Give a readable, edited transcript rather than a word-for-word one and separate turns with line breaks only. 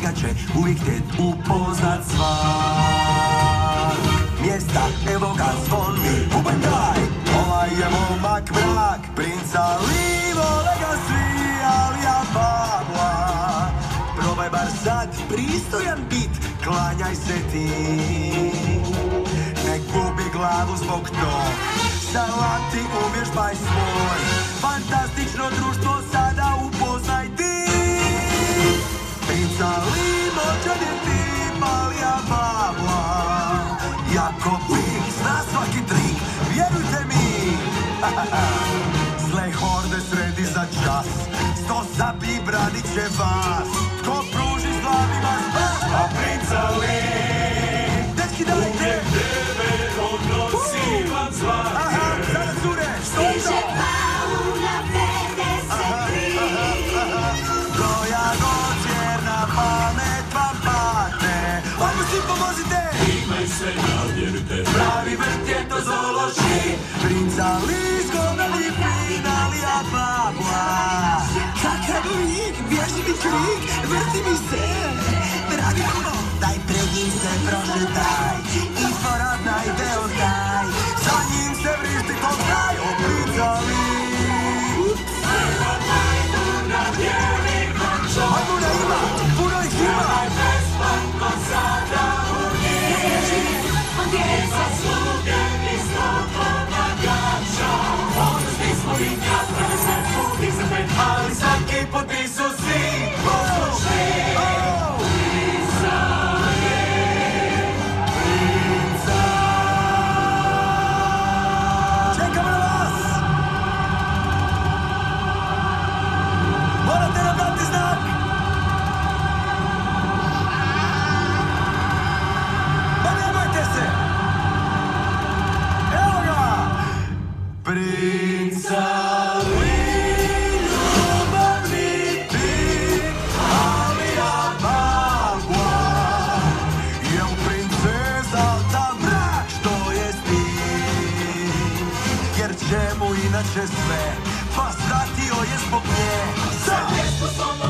njega će uvijek htjet upoznat svak. Mjesta, evo ga zvon mi, bubanj daj. Ovaj je momak mrak, princa li vole ga svi, ali ja babla. Probaj bar sad pristojan bit, klanjaj se ti. Ne gubi glavu zbog tog, salati uvježbaj svoj. Fantastično društvo sada upoznaj ti. Princa li moćan je tip, ali ja babla. Jako bih, zna svaki trik, vjerujte mi. Zle horde sredi za čas, 100 sablji branit će vas. Tko pruži s glavima spas, a princa li dečki dajte tebe odnosi vam zlati. Aha, sada cure, što to? Stiže Paula 53. Koja god vjerna pamet vam padne, odmah svi pomozite. Imaj se navjerujte, pravi vrt je to zoološki. Princa li zgodna li finalija babla. Kakav lik, bježi mi krik, vrti mi se. Dragi puno, daj pred njim se prošetaj. I poradnaj deo taj, za njim se vrišti to kraj. O princa li Treba najburna vjerni končo. Majmuna ima, puno ih ima. Besplatno sada u njih. On je zasluge i sto pomagača. Ono svi smo vidnja, prve sve put za pet, ali svaki put nisu svi poslušni. Princa je, princa. Čekamo na vas! Morate nam dati znak! Ma nemojte se! Evo ga! Princa li ljubavni tip, ali ja babla. Jel princeza ta mrak što je stil? Jer čemu inače sve, pa shvatio je zbog nje. Sad je sposobno